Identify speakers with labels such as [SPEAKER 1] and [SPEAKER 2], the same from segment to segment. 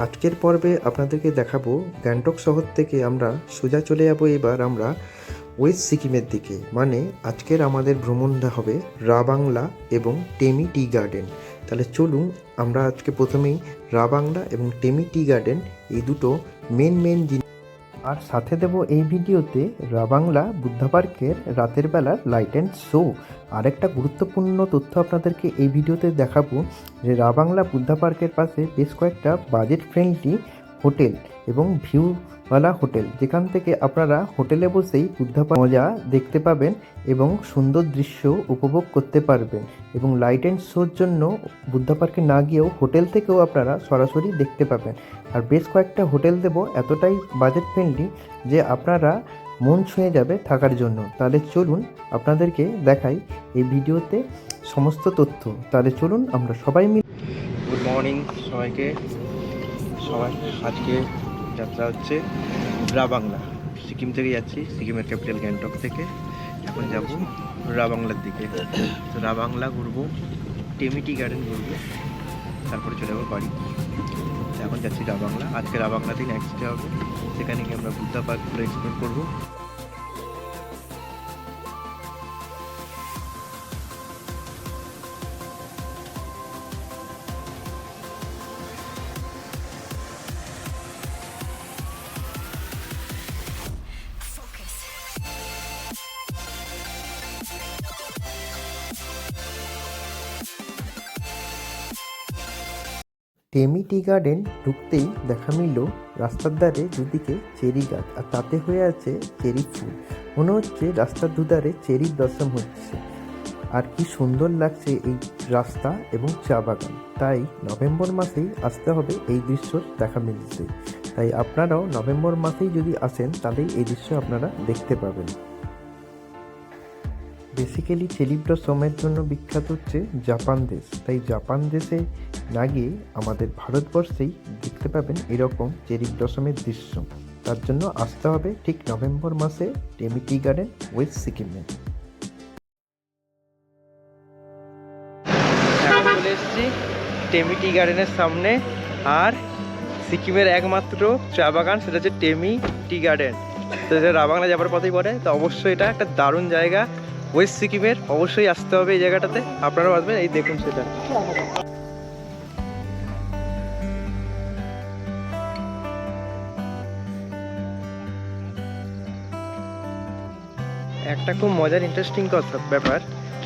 [SPEAKER 1] আজকের পর্বে আপনাদেরকে দেখাবো গ্যাংটক শহর থেকে আমরা সোজা চলে যাব এবার আমরা ওয়েস্ট সিকিমের দিকে। মানে আজকের আমাদের ভ্রমণটা হবে রাবাংলা এবং টেমি টি গার্ডেন। তাহলে চলুন আমরা আজকে প্রথমেই রাবাংলা এবং টেমি টি গার্ডেন এই দুটো মেন জিনিস আর সাথে দেব এই ভিডিওতে রাবাংলা বুদ্ধা পার্কের রাতের বেলার লাইট অ্যান্ড শো। আরেকটা গুরুত্বপূর্ণ তথ্য আপনাদেরকে এই ভিডিওতে দেখাবো যে রাবাংলা বুদ্ধা পার্কের পাশে বেশ কয়েকটা বাজেট ফ্রেন্ডলি হোটেল এবং ভিউওয়ালা হোটেল, যেখান থেকে আপনারা হোটেলে বসেই বুদ্ধা পার্ক মজা দেখতে পাবেন এবং সুন্দর দৃশ্য উপভোগ করতে পারবেন। এবং লাইট অ্যান্ড শোর জন্য বুদ্ধা পার্কে না গিয়েও হোটেল থেকেও আপনারা সরাসরি দেখতে পাবেন। আর বেশ কয়েকটা হোটেল দেবো এতটাই বাজেট ফ্রেন্ডলি যে আপনারা মন ছুঁয়ে যাবে থাকার জন্য। তাহলে চলুন আপনাদেরকে দেখাই এই ভিডিওতে সমস্ত তথ্য। তাহলে চলুন আমরা সবাই মিলে। গুড মর্নিং সবাইকে। আজকে যাত্রা হচ্ছে রাবাংলা। সিকিম থেকে যাচ্ছি, সিকিমের ক্যাপিটাল গ্যাংটক থেকে। এখন যাব রাবাংলার দিকে। তো রাবাংলা ঘুরবো, টেমি টি গার্ডেন ঘুরবো, তারপরে চলে যাবো বাড়ি। এখন যাচ্ছি রাবাংলা। আজকে রাবাংলাতেই নেক্সট ডে হবে, সেখানে গিয়ে আমরা বুদ্ধা পার্কগুলো এক্সপ্লোর করবো। টেমি টি গার্ডেন ঢুকতেই দেখা মিলল রাস্তার ধারে দুদিকে চেরি গাছ, আর তাতে হয়ে আছে চেরি ফুল। মনে হচ্ছে রাস্তার দুধারে চেরি ব্লসম হচ্ছে। আর কি সুন্দর লাগছে এই রাস্তা এবং চা বাগান। তাই নভেম্বর মাসেই আসতে হবে এই দৃশ্য দেখা মিলতে। তাই আপনারাও নভেম্বর মাসেই যদি আসেন তাহলেই এই দৃশ্য আপনারা দেখতে পাবেন। বেসিক্যালি চেরি ব্লসমের জন্য বিখ্যাত হচ্ছে জাপান দেশ। তাই জাপান দেশে না গিয়ে আমাদের ভারতবর্ষেই দেখতে পাবেন এরকম চেরি ব্লসমের দৃশ্য। তার জন্য আসতে হবে ঠিক নভেম্বর মাসে টেমি টি গার্ডেন ওয়েস্ট সিকিমে। এখন চলে এসেছি টেমি টি গার্ডেনের সামনে। আর সিকিমের একমাত্র চা বাগান, সেটা হচ্ছে টেমি টি গার্ডেন। তো রাবাংলা যাবার পথেই পড়ে। তো অবশ্যই এটা একটা দারুণ জায়গা ওয়েস্ট সিকিমের, অবশ্যই আসতে হবে এই জায়গাটাতে। আপনারাও আসবেন। এই দেখুন সেটা একটা খুব মজার ইন্টারেস্টিং কথা ব্যাপার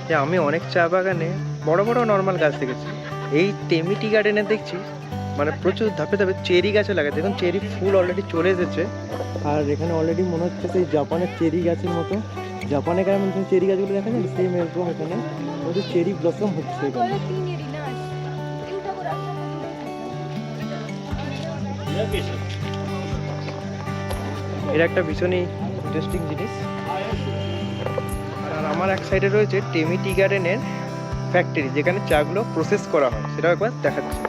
[SPEAKER 1] যে আমি অনেক চা বাগানে বড় বড় নর্মাল গাছ দেখেছি, এই টেমি টি গার্ডেনে দেখছি মানে প্রচুর ধাপে ধাপে চেরি গাছে লাগে। দেখুন চেরি ফুল অলরেডি চলে এসেছে। আর এখানে অলরেডি মনে হচ্ছে সেই জাপানের চেরি গাছের মতো, জাপানে কেমন চেরি গাছগুলো দেখা যায় সেম এরকম এখানে ওদের চেরি ব্লসম হচ্ছে এখানে। এটা একটা ভীষণই ইন্টারেস্টিং জিনিস। আর আমার এক সাইডে রয়েছে টেমি টি গার্ডেনের ফ্যাক্টরি, যেখানে চাগুলো প্রসেস করা হয়, সেটাও একবার দেখাচ্ছি।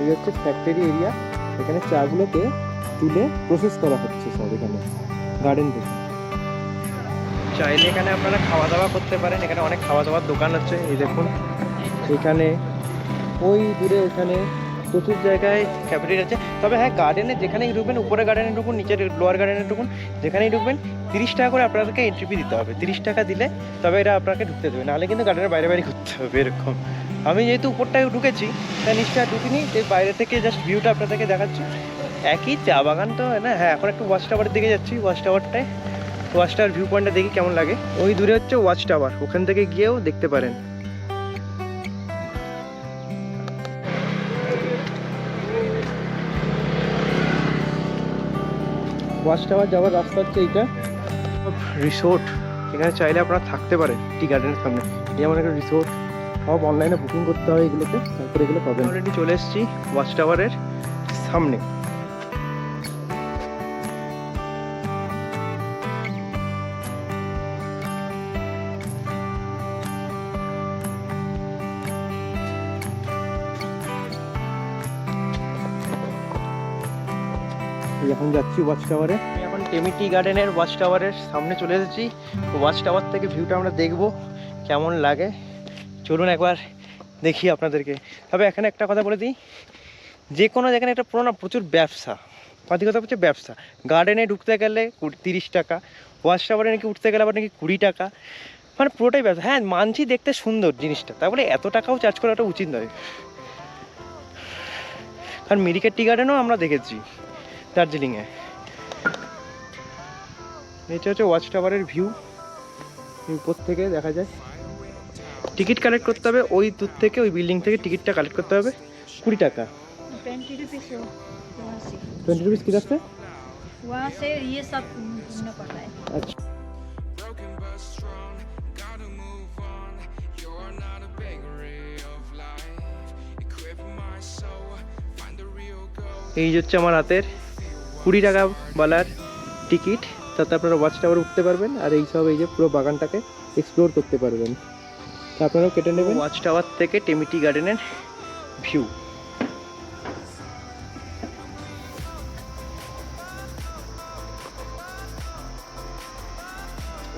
[SPEAKER 1] এই হচ্ছে ফ্যাক্টরি এরিয়া, এখানে চাগুলোকে তুলে প্রসেস করা হচ্ছে সব এখানে গার্ডেন থেকে। চাইলে এখানে আপনারা খাওয়া দাওয়া করতে পারেন। এখানে অনেক খাওয়া দাওয়ার দোকান আছে। এই দেখুন এখানে ওই দূরে ওখানে প্রচুর জায়গায় ক্যাফেটেরিয়া আছে। তবে হ্যাঁ, গার্ডেনে যেখানেই ঢুকবেন, উপরে গার্ডেনে ঢুকুন, নিচের লোয়ার গার্ডেনে ঢুকুন, যেখানেই ঢুকবেন 30 টাকা করে আপনাদেরকে এন্ট্রি ফি দিতে হবে। 30 টাকা দিলে তবে এটা আপনাকে ঢুকতে দেবে, নাহলে কিন্তু গার্ডেনের বাইরে ঘুরতে হবে এরকম। আমি যেহেতু উপরটায় ঢুকেছি তাই নিচটা ঢুকিনি, এই বাইরে থেকে জাস্ট ভিউটা আপনাদেরকে দেখাচ্ছি। একই চা বাগান তো না। হ্যাঁ, এখন একটু ওয়াচ টাওয়ারের দিকে যাচ্ছি। ওয়াচ টাওয়ার ভিউ পয়েন্টটা দেখি কেমন লাগে। ওই দূরে হচ্ছে ওয়াচ টাওয়ার, ওখান থেকে গিয়েও দেখতে পারেন। ওয়াচ টাওয়ার যাওয়ার রাস্তা হচ্ছে এইটা। রিসোর্ট, এখানে চাইলে আপনারা থাকতে পারেন টি গার্ডেনের সামনে। যেমন একটা রিসোর্ট, সব অনলাইনে বুকিং করতে হয় এগুলোতে, তারপরে এগুলো পাবেন। অলরেডি চলে এসেছি ওয়াচ টাওয়ারের সামনে। এখন যাচ্ছি ওয়াচ টাওয়ারে। আমি এখন টেমি টি গার্ডেনের ওয়াচ টাওয়ারের সামনে চলে এসেছি। ওয়াচ টাওয়ার থেকে ভিউটা আমরা দেখবো কেমন লাগে। চলুন একবার দেখি আপনাদেরকে। তবে এখানে একটা কথা বলে দিই
[SPEAKER 2] যে কোনো যেখানে একটা প্রচুর ব্যবসা, কথা হচ্ছে ব্যবসা। গার্ডেনে ঢুকতে গেলে 30 টাকা, ওয়াচ টাওয়ারে নাকি উঠতে গেলে আবার নাকি 20 টাকা, মানে পুরোটাই ব্যবসা। হ্যাঁ মানছি দেখতে সুন্দর জিনিসটা, তারপরে এত টাকাও চার্জ করাটা উচিত নয়। কারণ মিরিকের টি গার্ডেনও আমরা দেখেছি দার্জিলিংয়ে। এটা হচ্ছে ওয়াচ টাওয়ারের ভিউ, উপর থেকে দেখা যায়। টিকিট কালেক্ট করতে হবে ওই দূর থেকে, ওই বিল্ডিং থেকে টিকিটটা কালেক্ট করতে হবে 20 টাকা।
[SPEAKER 3] 20 रुपीस हो वहाँ से।
[SPEAKER 2] 20 रुपीज़ किधर से?
[SPEAKER 3] वहाँ से ये सब घूमना पड़ता है।
[SPEAKER 2] अच्छा, এই হচ্ছে আমার হাতের 20 টাকা বালার টিকিট, তাতে আপনারা ওয়াচ টাওয়ার উঠতে পারবেন আর এই সব এই যে পুরো বাগানটাকে এক্সপ্লোর করতে পারবেন। তা আপনারাও কেটে নেবেন। ওয়াচ টাওয়ার থেকে টেমি টি গার্ডেনের ভিউ।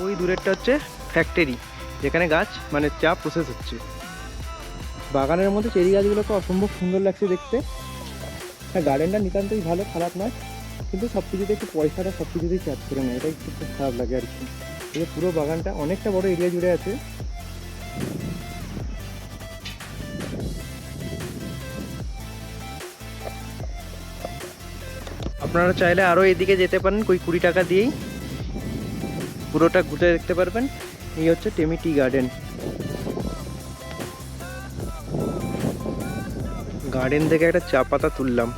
[SPEAKER 2] ওই দূরেরটা হচ্ছে ফ্যাক্টরি, যেখানে গাছ মানে চা প্রসেস হচ্ছে। বাগানের মধ্যে চেরি গাছগুলোকে অসম্ভব সুন্দর লাগছে দেখতে। হ্যাঁ গার্ডেনটা নিতান্তই ভালো, খারাপ নয়, কিন্তু সব কিছুতে একটু পয়সাটা সব কিছুতেই চার্জ করে নেয়, এটাই একটু খারাপ লাগে আর কি। এই পুরো বাগানটা অনেকটা বড় এরিয়া জুড়ে আছে। আপনারা চাইলে আরও এদিকে যেতে পারেন, ওই 20 টাকা দিয়েই পুরোটা ঘুরে দেখতে পারবেন। এই হচ্ছে টেমি টি গার্ডেন। গার্ডেন থেকে একটা চা পাতা তুললাম।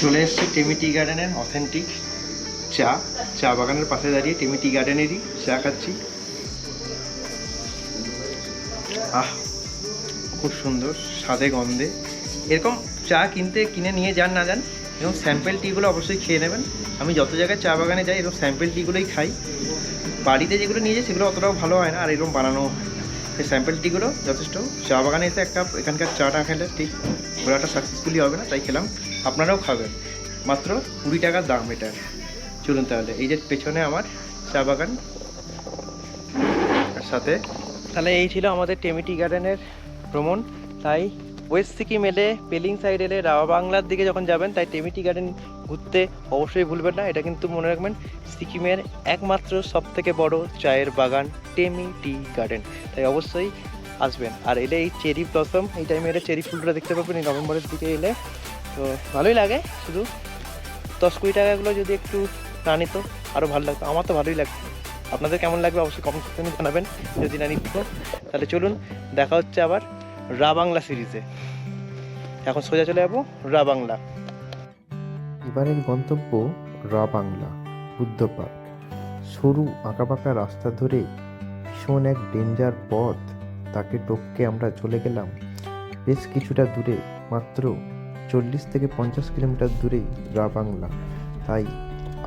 [SPEAKER 2] চলে এসেছি টেমি টি গার্ডেনের অথেন্টিক চা বাগানের পাশে দাঁড়িয়ে টেমি টি গার্ডেনেরই চা খাচ্ছি। আহ খুব সুন্দর স্বাদে গন্ধে। এরকম চা কিনে নিয়ে যান না যান, এবং স্যাম্পেল টিগুলো অবশ্যই খেয়ে নেবেন। আমি যত জায়গায় চা বাগানে যাই এরকম স্যাম্পেল টিগুলোই খাই। বাড়িতে যেগুলো নিয়ে যাই সেগুলো অতটাও ভালো হয় না, আর এরকম বানানো এই স্যাম্পেল টিগুলো যথেষ্ট। চা বাগানে এসে এক কাপ এখানকার চাটা খেলে ঠিক ঘোরাটা সাকসেসফুলি হবে না, তাই খেলাম। আপনারাও খাবেন, মাত্র 20 টাকার দাম এটার। চলুন তাহলে, এই যে পেছনে আমার চা বাগান সাথে। তাহলে এই ছিল আমাদের টেমি টি গার্ডেনের ভ্রমণ। তাই ওয়েস্ট সিকিম এলে, পেলিং সাইড এলে, রাওয়া বাংলার দিকে যখন যাবেন তাই টেমি টি গার্ডেন ঘুরতে অবশ্যই ভুলবেন না। এটা কিন্তু মনে রাখবেন সিকিমের একমাত্র সবথেকে বড় চায়ের বাগান টেমি টি গার্ডেন, তাই অবশ্যই আসবেন। আর এলে এই চেরি ব্লসম, এই টাইমে এলে চেরি ফুলটা দেখতে পাবেন এই নভেম্বরের দিকে এলে, তো ভালোই লাগে। শুধু 10-20 টাকাগুলো যদি একটু না নিত আরও ভালো লাগতো। আমার তো ভালোই লাগছে, আপনাদের কেমন লাগবে অবশ্যই কমেন্ট সেকশনে জানাবেন যদি না নিত। তাহলে চলুন, দেখা হচ্ছে আবার রা বাংলা সিরিজে। এখন সোজা চলে যাবো রা বাংলা।
[SPEAKER 1] এবারের গন্তব্য রা বাংলা বুদ্ধ পার্ক। সরু আঁকাবাঁকা রাস্তা ধরে ভীষণ এক ডেঞ্জার পথ, তাকে টপকে আমরা চলে গেলাম বেশ কিছুটা দূরে, মাত্র 40 থেকে 50 কিলোমিটার দূরেই রা বাংলা। তাই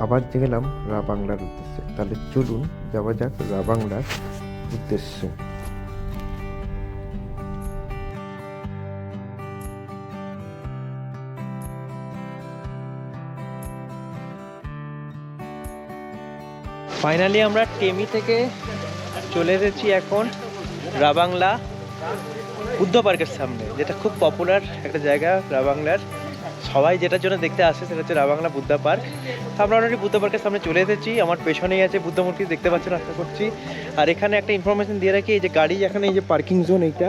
[SPEAKER 1] আবার গেলাম রা বাংলার উদ্দেশ্যে। তাহলে চলুন যাওয়া যাক রা বাংলার উদ্দেশ্যে।
[SPEAKER 2] ফাইনালি আমরা টেমি থেকে চলে এসেছি এখন রা বাংলা বুদ্ধ পার্কের সামনে, যেটা খুব পপুলার একটা জায়গা রা বাংলার। সবাই যেটার জন্য দেখতে আসে সেটা হচ্ছে রা বাংলা বুদ্ধ পার্ক। আমরা অলরেডি বুদ্ধ পার্কের সামনে চলে এসেছি। আমার পেছনেই আছে বুদ্ধ মূর্তি, দেখতে পাচ্ছেন আশা করছি। আর এখানে একটা ইনফরমেশন দিয়ে রাখি, এই যে গাড়ি এখানে, এই যে পার্কিং জোন এইটা,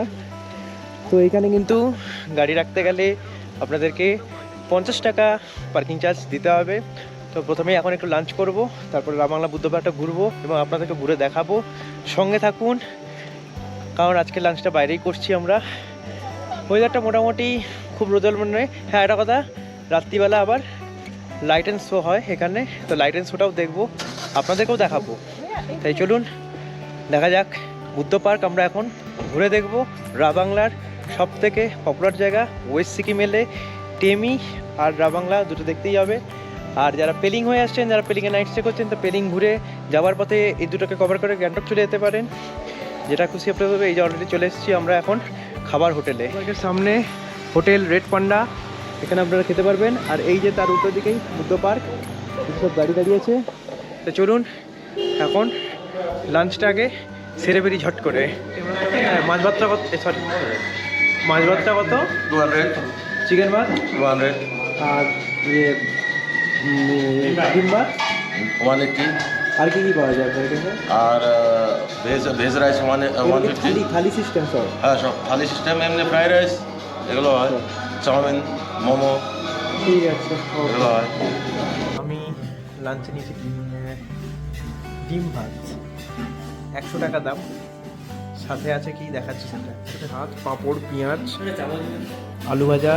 [SPEAKER 2] তো এখানে কিন্তু গাড়ি রাখতে গেলে আপনাদেরকে 50 টাকা পার্কিং চার্জ দিতে হবে। তো প্রথমেই এখন একটু লাঞ্চ করব, তারপরে রাবাংলা বুদ্ধ পার্কটা ঘুরবো এবং আপনাদেরকে ঘুরে দেখাবো। সঙ্গে থাকুন, কারণ আজকে লাঞ্চটা বাইরেই করছি আমরা। ওয়েদারটা মোটামুটি খুব রোদের নয়। হ্যাঁ, একটা কথা, রাত্রিবেলা আবার লাইট অ্যান্ড শো হয় এখানে, তো লাইট অ্যান্ড শোটাও দেখবো, আপনাদেরকেও দেখাবো। তাই চলুন দেখা যাক বুদ্ধ পার্ক। আমরা এখন ঘুরে দেখব রাবাংলার সব থেকে পপুলার জায়গা ওয়েস্ট সিকিম এলে টেমি আর রাবাংলা দুটো দেখতেই হবে। আর যারা পেলিং হয়ে আসছেন, যারা পেলিংয়ে নাইট স্টে করছেন, তো পেলিং ঘুরে যাওয়ার পথে এই দুটোকে কভার করে গ্যাংটক চলে যেতে পারেন, যেটা খুশি আপনাদের হবে। এই যে অলরেডি চলে এসেছি আমরা এখন খাবার হোটেলে। পার্কের সামনে হোটেল রেড পান্ডা, এখানে আপনারা খেতে পারবেন। আর এই যে তার উল্টো দিকেই বুদ্ধ পার্ক, সব গাড়ি দাঁড়িয়েছে। তো চলুন এখন লাঞ্চটা আগে সেরে বেরি ঝট করে। মাছ ভাতটা কত? সরি, মাছ ভাতটা কত?
[SPEAKER 4] 200,
[SPEAKER 2] চিকেন ভাত
[SPEAKER 4] 200,
[SPEAKER 2] আর ইয়ে ডিম ভাত।
[SPEAKER 4] 180,
[SPEAKER 2] আর কি কি পাওয়া যায় আপনার এখানে?
[SPEAKER 4] আর ভেজ রাইস 150।
[SPEAKER 2] থালি সিস্টেম সব?
[SPEAKER 4] হ্যাঁ, সব থালি সিস্টেম, এমনি ফ্রাইড রাইস এগুলো হয়, চাউমিন, মোমো
[SPEAKER 2] ঠিক আছে।
[SPEAKER 4] এগুলো হয়।
[SPEAKER 2] আমি লাঞ্চে নিয়েছি ডিম ভাত, 100 টাকা দাম। সাথে আছে কি দেখাচ্ছি সেটা, ভাত, পাঁপড়, পেঁয়াজ, আলু ভাজা,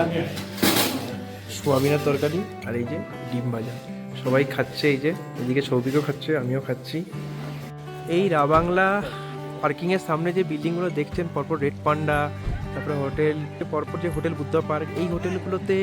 [SPEAKER 2] সোয়াবিনের তরকারি, আর এই যে ডিম ভাজা। সবাই খাচ্ছে, এই যে এদিকে সৌভিকও খাচ্ছে, আমিও খাচ্ছি। এই রাবাংলা পার্কিংয়ের সামনে যে বিল্ডিংগুলো দেখছেন পরপর, রেড পান্ডা, তারপরে হোটেল, পরপর যে হোটেল বুদ্ধ পার্ক, এই হোটেলগুলোতে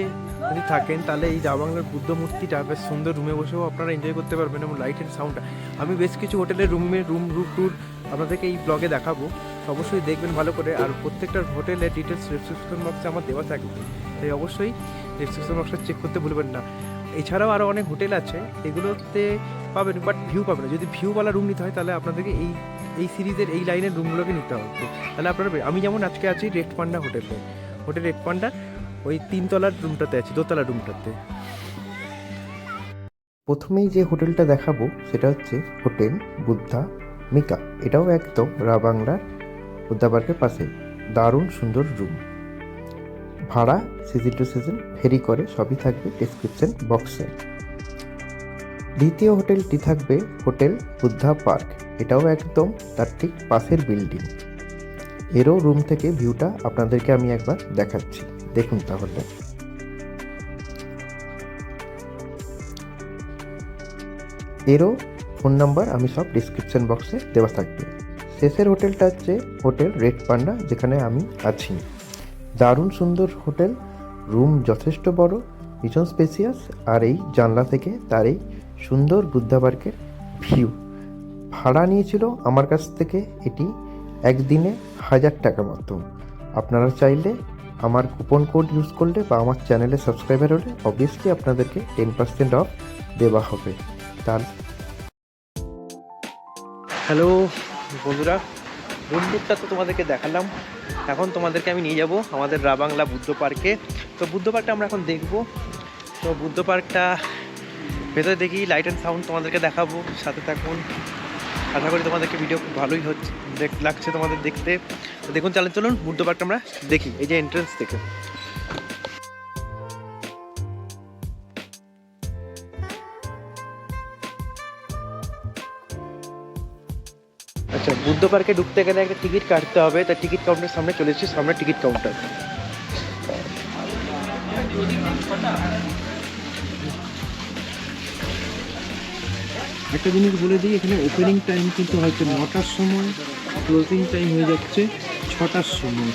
[SPEAKER 2] যদি থাকেন তাহলে এই রাবাংলার বুদ্ধ মূর্তিটা বেশ সুন্দর রুমে বসেও আপনারা এনজয় করতে পারবেন, এবং লাইট অ্যান্ড সাউন্ডটা। আমি বেশ কিছু হোটেলের রুম ট্যুর আপনাদেরকে এই ব্লগে দেখাবো, অবশ্যই দেখবেন ভালো করে। আর প্রত্যেকটা হোটেলের ডিটেলস ডেসক্রিপশন বক্সে আমার দেওয়া থাকবে, তাই অবশ্যই ডেসক্রিপশন বক্সটা চেক করতে ভুলবেন না। এছাড়াও আরও অনেক হোটেল আছে, এগুলোতে পাবেন বাট ভিউ পাবেন না। যদি ভিউওয়ালা রুম নিতে হয় তাহলে আপনাদেরকে এই সিরিজের এই লাইনের রুমগুলোকে নিতে হবে। তাহলে আপনারা, আমি যেমন আজকে আছি red panda hotel red panda ওই 3 তলার রুমটাতে আছি, 2 তলার রুমটাতে।
[SPEAKER 1] প্রথমেই যে হোটেলটা দেখাবো সেটা হচ্ছে হোটেল বুদ্ধা মিকা। এটাও একদম রাবাংলার বুদ্ধা পার্কের পাশে, দারুণ সুন্দর রুম। ভাড়া সিজন টু সিজন ভেরি করে, সবই থাকবে ডেসক্রিপশন বক্সে। দ্বিতীয় হোটেলটি থাকবে হোটেল বুদ্ধা পার্ক, এটাও একদম তার ঠিক পাশের বিল্ডিং। এরও রুম থেকে ভিউটা আপনাদেরকে আমি একবার দেখাচ্ছি, দেখুন তাহলে। এরও ফোন নাম্বার আমি সব ডিসক্রিপশন বক্সে দেওয়া থাকবে। শেষের হোটেলটা হচ্ছে হোটেল রেড পান্ডা, যেখানে আমি আছি। দারুণ সুন্দর হোটেল, রুম যথেষ্ট বড়, ভীষণ স্পেসিয়াস, আর এই জানলা থেকে তার এই সুন্দর বুদ্ধা পার্কের ভিউ। ভাড়া নিয়েছিল আমার কাছ থেকে এটি একদিনে 1000 টাকা মতো। আপনারা চাইলে আমার কুপন কোড ইউজ করলে বা আমার চ্যানেলে সাবস্ক্রাইবার হলে অবভিয়াসলি আপনাদেরকে 10% অফ দেওয়া হবে। তার
[SPEAKER 2] হ্যালো বন্ধুরা, রুম টুরটা তো তোমাদেরকে দেখালাম, এখন তোমাদেরকে আমি নিয়ে যাব আমাদের রাবাংলা বুদ্ধ পার্কে। তো বুদ্ধ পার্কটা আমরা এখন দেখব। তো বুদ্ধ পার্কটা ভেতরে দেখি, লাইট অ্যান্ড সাউন্ড তোমাদেরকে দেখাবো, সাথে থাকুন। আশা করি তোমাদেরকে ভিডিও খুব ভালোই হচ্ছে, লাগছে তোমাদের দেখতে। তো দেখুন, চলুন বুদ্ধ পার্কটা আমরা দেখি, এই যে এন্ট্রান্স থেকে। আচ্ছা, বুদ্ধ পার্কে ঢুকতে গেলে একটা টিকিট কাটতে হবে, তাই টিকিট কাউন্টারের সামনে চলে এসেছি, সামনে টিকিট কাউন্টার। একটা জিনিস বলে দিই, এখানে ওপেনিং টাইম কিন্তু হয়তো 9টার সময়, ক্লোজিং টাইম হয়ে যাচ্ছে 6টার সময়।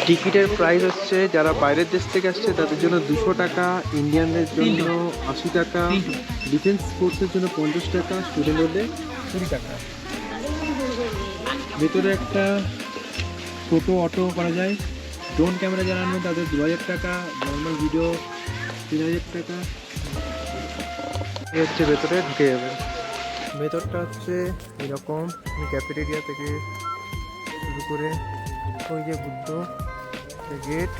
[SPEAKER 2] টিকিটের প্রাইস হচ্ছে, যারা বাইরের দেশ থেকে আসছে তাদের জন্য 200 টাকা, ইন্ডিয়ানদের জন্য 80 টাকা, ডিফেন্স ফোর্সের জন্য 50 টাকা, স্টুডেন্ট হলে 20 টাকা। ভেতরে একটা টোটো অটো করা যায়, ড্রোন ক্যামেরা যারা আনবে তাদের 2000 টাকা, নর্মাল ভিডিও 3000 টাকা। এই হচ্ছে ভেতরে ঢুকে যাবে। ভেতরটা হচ্ছে এরকম, ক্যাফেটেরিয়া থেকে শুরু করে ওই যে বুদ্ধ গেট,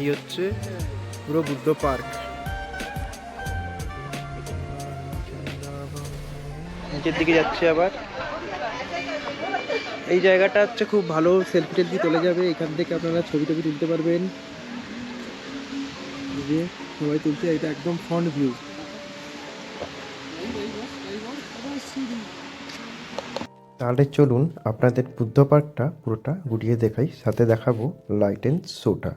[SPEAKER 2] এই হচ্ছে পুরো বুদ্ধ পার্ক। নিচের দিকে যাচ্ছে আবার। এই জায়গাটা হচ্ছে খুব ভালো, সেলফি টেলফি তোলা যাবে, এখান থেকে আপনারা ছবি টবি তুলতে পারবেন। এই যে সবাই তুলছে, এটা একদম ফ্রন্ট ভিউ।
[SPEAKER 1] তাহলে চলুন আপনাদের বুদ্ধ পার্কটা পুরোটা ঘুরিয়ে দেখাই, সাথে দেখাবো লাইট অ্যান্ড শোটা।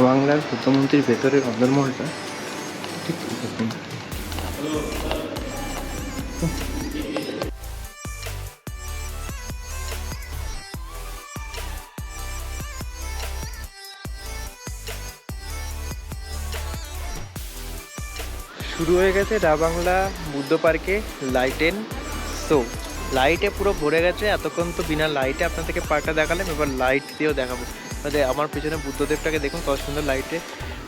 [SPEAKER 2] বাংলার প্রধানমন্ত্রীর ভেতরের অন্দরমহলটা ঠিক এরকম। শুরু হয়ে গেছে বাংলা বুদ্ধ পার্কে লাইট এন্ড শো। লাইটে পুরো ভরে গেছে, এতক্ষণ তো বিনা লাইটে আপনাদেরকে পার্কটা দেখালাম, এবার লাইট দিয়েও দেখাবো। তাহলে আমার পিছনে বুদ্ধদেবটাকে দেখুন কত সুন্দর লাইটে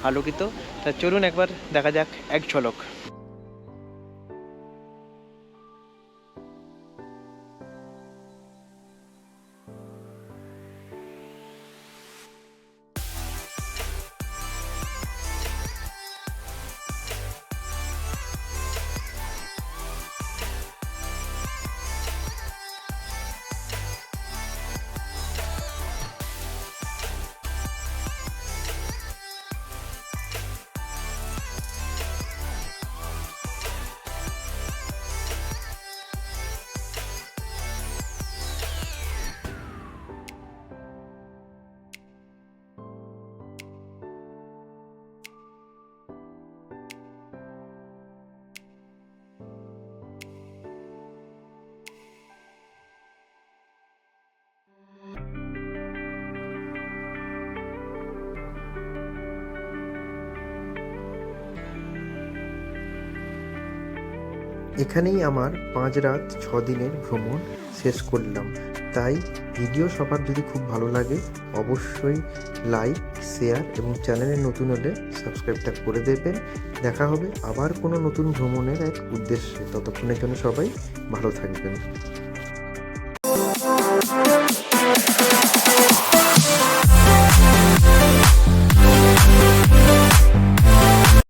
[SPEAKER 2] আলোকিত। তা চলুন একবার দেখা যাক এক ঝলক।
[SPEAKER 1] এখানেই আমার 5 রাত 6 দিনের ভ্রমণ শেষ করলাম। তাই ভিডিও সবার যদি খুব ভালো লাগে অবশ্যই লাইক, শেয়ার এবং চ্যানেলে নতুন হলে সাবস্ক্রাইবটা করে দেবেন। দেখা হবে আবার কোনো নতুন ভ্রমণের এক উদ্দেশ্যে। ততক্ষণের জন্য সবাই ভালো থাকবেন।